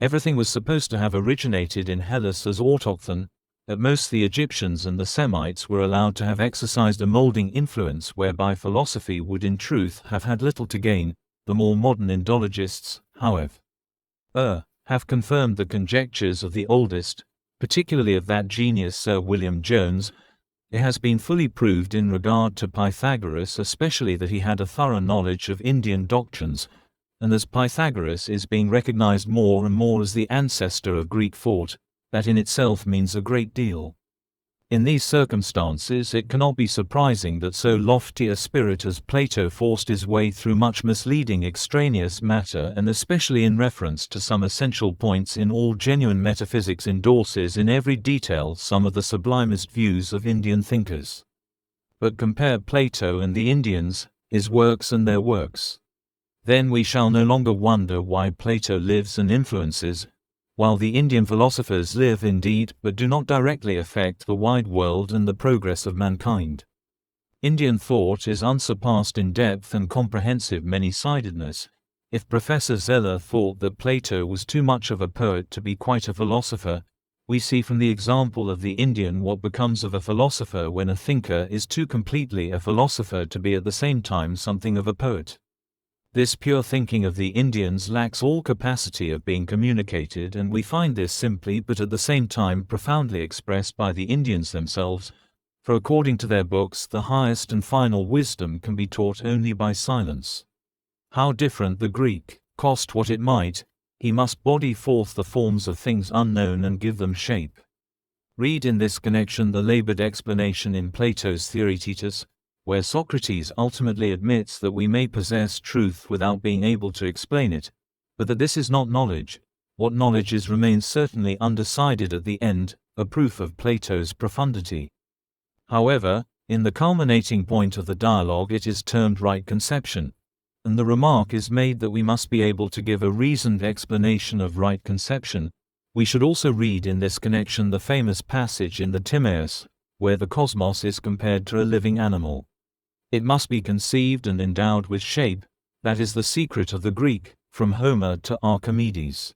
Everything was supposed to have originated in Hellas as autochthon. At most the Egyptians and the Semites were allowed to have exercised a molding influence whereby philosophy would in truth have had little to gain. The more modern Indologists, however, have confirmed the conjectures of the oldest, particularly of that genius Sir William Jones. It has been fully proved in regard to Pythagoras especially that he had a thorough knowledge of Indian doctrines, and as Pythagoras is being recognized more and more as the ancestor of Greek thought, that in itself means a great deal. In these circumstances it cannot be surprising that so lofty a spirit as Plato forced his way through much misleading extraneous matter, and especially in reference to some essential points in all genuine metaphysics endorses in every detail some of the sublimest views of Indian thinkers. But compare Plato and the Indians, his works and their works. Then we shall no longer wonder why Plato lives and influences, while the Indian philosophers live indeed but do not directly affect the wide world and the progress of mankind. Indian thought is unsurpassed in depth and comprehensive many-sidedness. If Professor Zeller thought that Plato was too much of a poet to be quite a philosopher, we see from the example of the Indian what becomes of a philosopher when a thinker is too completely a philosopher to be at the same time something of a poet. This pure thinking of the Indians lacks all capacity of being communicated, and we find this simply but at the same time profoundly expressed by the Indians themselves, for according to their books the highest and final wisdom can be taught only by silence. How different the Greek, cost what it might, he must body forth the forms of things unknown and give them shape. Read in this connection the labored explanation in Plato's Theaetetus, where Socrates ultimately admits that we may possess truth without being able to explain it, but that this is not knowledge. What knowledge is remains certainly undecided at the end, a proof of Plato's profundity. However, in the culminating point of the dialogue it is termed right conception, and the remark is made that we must be able to give a reasoned explanation of right conception. We should also read in this connection the famous passage in the Timaeus, where the cosmos is compared to a living animal. It must be conceived and endowed with shape, that is the secret of the Greek, from Homer to Archimedes.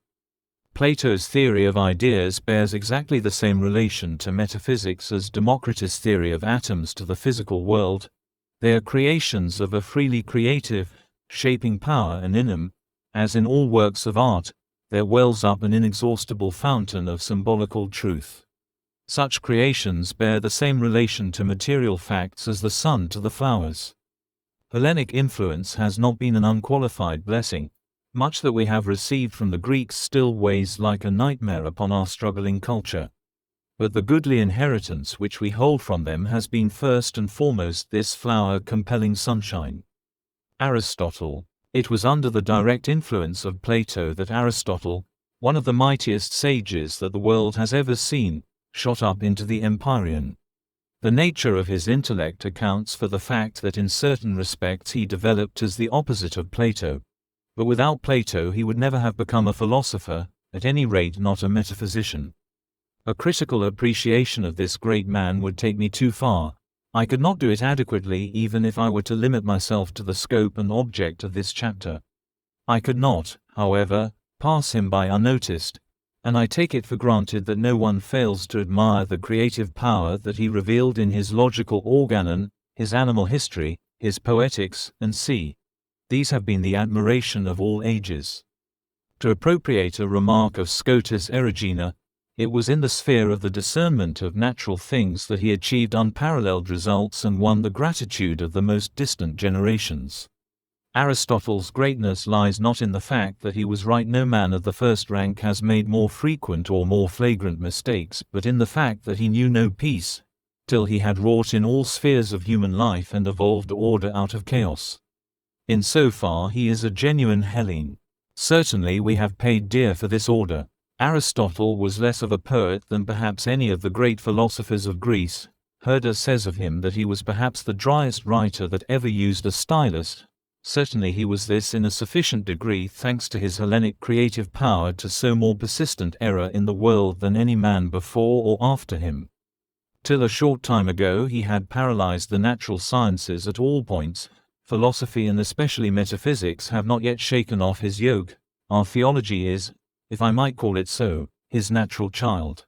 Plato's theory of ideas bears exactly the same relation to metaphysics as Democritus' theory of atoms to the physical world. They are creations of a freely creative, shaping power, and in them, as in all works of art, there wells up an inexhaustible fountain of symbolical truth. Such creations bear the same relation to material facts as the sun to the flowers. Hellenic influence has not been an unqualified blessing. Much that we have received from the Greeks still weighs like a nightmare upon our struggling culture. But the goodly inheritance which we hold from them has been first and foremost this flower compelling sunshine. Aristotle. It was under the direct influence of Plato that Aristotle, one of the mightiest sages that the world has ever seen, shot up into the empyrean. The nature of his intellect accounts for the fact that in certain respects he developed as the opposite of Plato. But without Plato he would never have become a philosopher, at any rate not a metaphysician. A critical appreciation of this great man would take me too far. I could not do it adequately even if I were to limit myself to the scope and object of this chapter. I could not, however, pass him by unnoticed, and I take it for granted that no one fails to admire the creative power that he revealed in his logical organon, his animal history, his poetics, and see. These have been the admiration of all ages. To appropriate a remark of Scotus Erigena, it was in the sphere of the discernment of natural things that he achieved unparalleled results and won the gratitude of the most distant generations. Aristotle's greatness lies not in the fact that he was right. No man of the first rank has made more frequent or more flagrant mistakes, but in the fact that he knew no peace, till he had wrought in all spheres of human life and evolved order out of chaos. In so far he is a genuine Hellene. Certainly we have paid dear for this order. Aristotle was less of a poet than perhaps any of the great philosophers of Greece. Herder says of him that he was perhaps the driest writer that ever used a stylus. Certainly he was this in a sufficient degree thanks to his Hellenic creative power to sow more persistent error in the world than any man before or after him. Till a short time ago he had paralyzed the natural sciences at all points. Philosophy and especially metaphysics have not yet shaken off his yoke. Our theology is, if I might call it so, his natural child.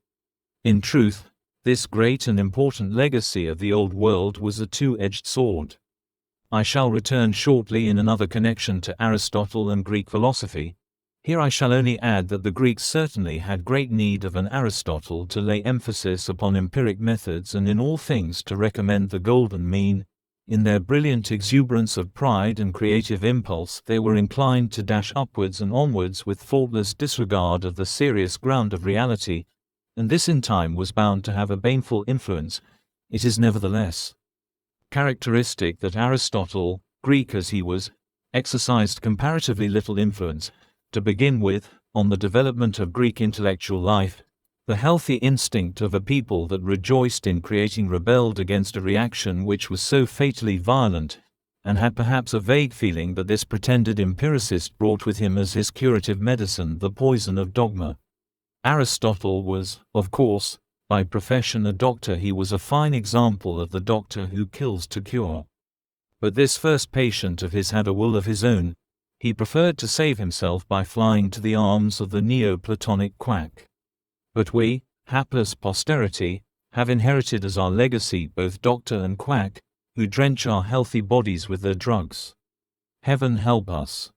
In truth, this great and important legacy of the old world was a two-edged sword. I shall return shortly in another connection to Aristotle and Greek philosophy. Here I shall only add that the Greeks certainly had great need of an Aristotle to lay emphasis upon empiric methods and in all things to recommend the golden mean, In their brilliant exuberance of pride and creative impulse, they were inclined to dash upwards and onwards with faultless disregard of the serious ground of reality, and this in time was bound to have a baneful influence. It is nevertheless characteristic that Aristotle, Greek as he was, exercised comparatively little influence, to begin with, on the development of Greek intellectual life. The healthy instinct of a people that rejoiced in creating rebelled against a reaction which was so fatally violent, and had perhaps a vague feeling that this pretended empiricist brought with him as his curative medicine the poison of dogma. Aristotle was, of course, by profession a doctor. He was a fine example of the doctor who kills to cure. But this first patient of his had a will of his own. He preferred to save himself by flying to the arms of the Neo-Platonic quack. But we, hapless posterity, have inherited as our legacy both doctor and quack, who drench our healthy bodies with their drugs. Heaven help us.